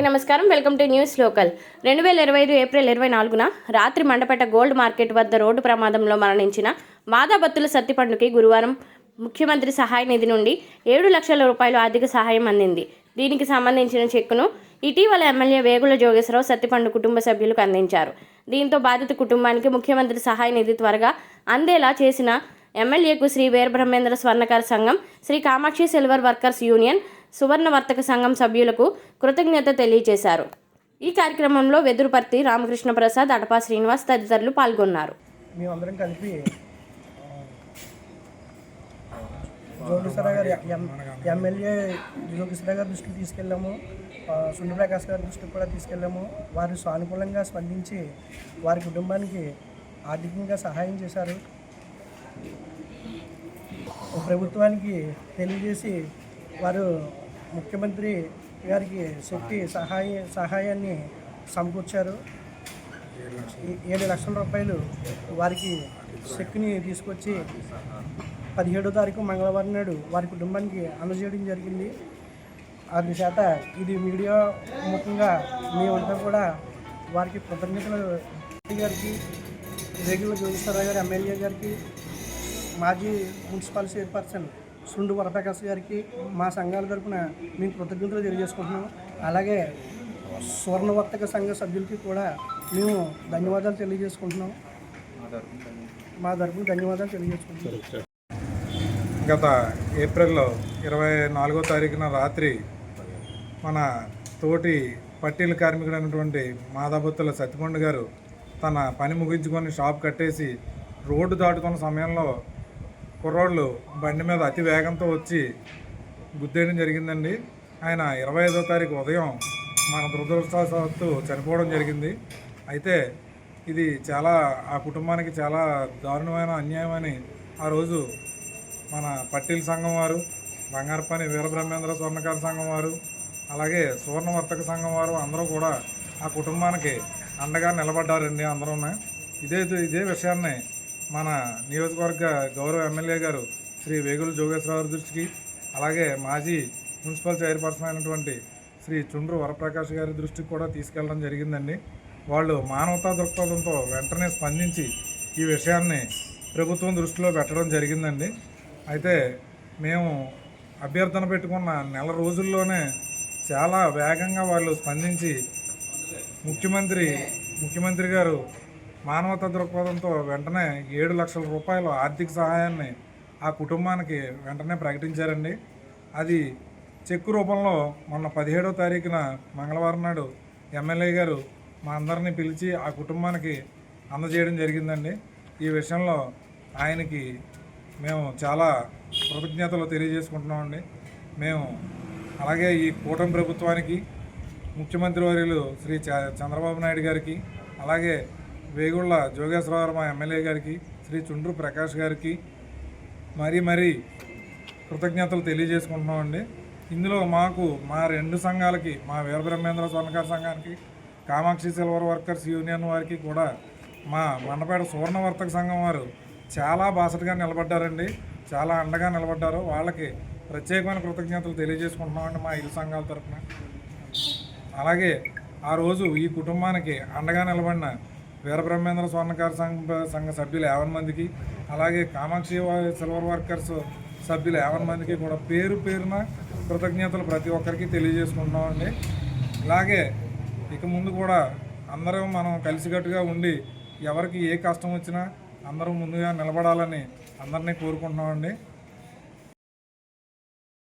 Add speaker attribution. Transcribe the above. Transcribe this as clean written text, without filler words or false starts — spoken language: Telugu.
Speaker 1: నమస్కారం. Welcome to News Local. 2025 April 24న రాత్రి మండపేట గోల్డ్ మార్కెట్ వద్ద రోడ్డు ప్రమాదంలో మరణించిన మాదాబత్తుల సత్తిపండుకి గురువారం ముఖ్యమంత్రి సహాయ నిధి నుండి 7 లక్షల రూపాయలు ఆర్థిక సహాయం అందింది. దీనికి సంబంధించిన చెక్కును ఇటీవల ఎమ్మెల్యే వేగుల జోగేశ్వరరావు సత్తిపండు కుటుంబ సభ్యులకు అందించారు. దీంతో బాధిత కుటుంబానికి ముఖ్యమంత్రి సహాయ నిధి త్వరగా అందేలా చేసిన ఎమ్మెల్యేకు శ్రీ వీరబ్రహ్మేంద్ర స్వర్ణకార సంఘం, Shri Kamakshi silver workers union, సువర్ణ వర్తక సంఘం సభ్యులకు కృతజ్ఞత తెలియజేశారు. ఈ కార్యక్రమంలో వెదురుపర్తి రామకృష్ణ ప్రసాద్, అడపా శ్రీనివాస్ తదితరులు పాల్గొన్నారు.
Speaker 2: మేమందరం కలిపి జోగేశ్వరరావు గారు ఎమ్మెల్యే జోగేశ్వరరావు గారి దృష్టికి తీసుకెళ్ళాము. సూర్యప్రకాష్ గారి దృష్టికి కూడా తీసుకెళ్ళాము. వారు సానుకూలంగా స్పందించి వారి కుటుంబానికి ఆర్థికంగా సహాయం చేశారు. ప్రభుత్వానికి తెలియజేసి వారు ముఖ్యమంత్రి గారికి శక్తి సహాయాన్ని సమకూర్చారు. 7 లక్షల రూపాయలు వారికి చెక్ని తీసుకొచ్చి 17వ తారీఖు మంగళవారం నాడు వారి కుటుంబానికి అందజేయడం జరిగింది. అందుచేత ఇది మీడియా ముఖ్యంగా మేమంతా కూడా వారికి కృతజ్ఞతలు గారికి, వేగుల జోగేశ్వరరావు గారి ఎమ్మెల్యే గారికి, మాజీ మున్సిపల్ చైర్పర్సన్ సుండు వరప్రకాష్ గారికి మా సంఘాల తరఫున మేము కృతజ్ఞతలు తెలియజేసుకుంటున్నాం. అలాగే సువర్ణ వర్తక సంఘ సభ్యులకి కూడా మేము ధన్యవాదాలు తెలియజేసుకుంటున్నాం. మా తరఫున ధన్యవాదాలు తెలియజేసుకుంటున్నాం.
Speaker 3: గత ఏప్రిల్ 24వ తారీఖున రాత్రి మన తోటి పట్టీల కార్మికుడైనటువంటి మాదాబత్తుల సత్తిపండు గారు తన పని ముగించుకొని షాప్ కట్టేసి రోడ్డు దాటుతున్న సమయంలో కుర్రోళ్ళు బండి మీద అతి వేగంతో వచ్చి గుద్దేయడం జరిగిందండి. ఆయన 25వ తారీఖు ఉదయం మన దురదృష్టవశాత్తు చనిపోవడం జరిగింది. అయితే ఇది ఆ కుటుంబానికి చాలా దారుణమైన అన్యాయం అని ఆ రోజు మన పట్టీల సంఘం వారు, బంగారపని వీరబ్రహ్మేంద్ర స్వర్ణకార సంఘం వారు, అలాగే సువర్ణ వర్తక సంఘం వారు అందరూ కూడా ఆ కుటుంబానికి అండగా నిలబడ్డారండి. అందరూ ఇదే విషయాన్ని మన నియోజకవర్గ గౌరవ ఎమ్మెల్యే గారు శ్రీ వేగుల జోగేశ్వరరావు దృష్టికి, అలాగే మాజీ మున్సిపల్ చైర్పర్సన్ అయినటువంటి శ్రీ చుండ్రు వరప్రకాష్ గారి దృష్టికి కూడా తీసుకెళ్ళడం జరిగిందండి. వాళ్ళు మానవతా దృక్పథంతో వెంటనే స్పందించి ఈ విషయాన్ని ప్రభుత్వం దృష్టిలో పెట్టడం జరిగిందండి. అయితే మేము అభ్యర్థన పెట్టుకున్న నెల రోజుల్లోనే చాలా వేగంగా వాళ్ళు స్పందించి ముఖ్యమంత్రి గారు మానవతా దృక్పథంతో వెంటనే 7 లక్షల రూపాయల ఆర్థిక సహాయాన్ని ఆ కుటుంబానికి వెంటనే ప్రకటించారండి. అది చెక్కు రూపంలో మొన్న 17వ తారీఖున మంగళవారం నాడు ఎమ్మెల్యే గారు మా అందరినీ పిలిచి ఆ కుటుంబానికి అందజేయడం జరిగిందండి. ఈ విషయంలో ఆయనకి మేము చాలా కృతజ్ఞతలు తెలియజేసుకుంటున్నామండి. మేము అలాగే ఈ కూటమి ప్రభుత్వానికి, ముఖ్యమంత్రి వర్యులు శ్రీ చంద్రబాబు నాయుడు గారికి, అలాగే వేగుళ్ళ జోగేశ్వరరావు మా ఎమ్మెల్యే గారికి, శ్రీ చుండ్రు ప్రకాష్ గారికి మరీ కృతజ్ఞతలు తెలియజేసుకుంటున్నామండి. ఇందులో మా 2 సంఘాలకి, మా వీరబ్రహ్మేంద్ర స్వర్ణకార సంఘానికి, కామాక్షి సిల్వర్ వర్కర్స్ యూనియన్ వారికి కూడా మా మండపేట సువర్ణ వర్తక సంఘం వారు చాలా బాసటగా నిలబడ్డారండి. చాలా అండగా నిలబడ్డారు. వాళ్ళకి ప్రత్యేకమైన కృతజ్ఞతలు తెలియజేసుకుంటున్నామండి మా 2 సంఘాల తరఫున. అలాగే ఆ రోజు ఈ కుటుంబానికి అండగా నిలబడిన వీరబ్రహ్మేంద్ర స్వర్ణకార సంఘ సభ్యులు 50 మందికి, అలాగే కామాక్షి సిల్వర్ వర్కర్స్ సభ్యులు 50 మందికి కూడా పేరున కృతజ్ఞతలు ప్రతి ఒక్కరికి తెలియజేసుకుంటున్నామండి. ఇలాగే ఇక ముందు కూడా అందరం మనం కలిసికట్టుగా ఉండి ఎవరికి ఏ కష్టం వచ్చినా అందరూ ముందుగా నిలబడాలని అందరినీ కోరుకుంటున్నామండి.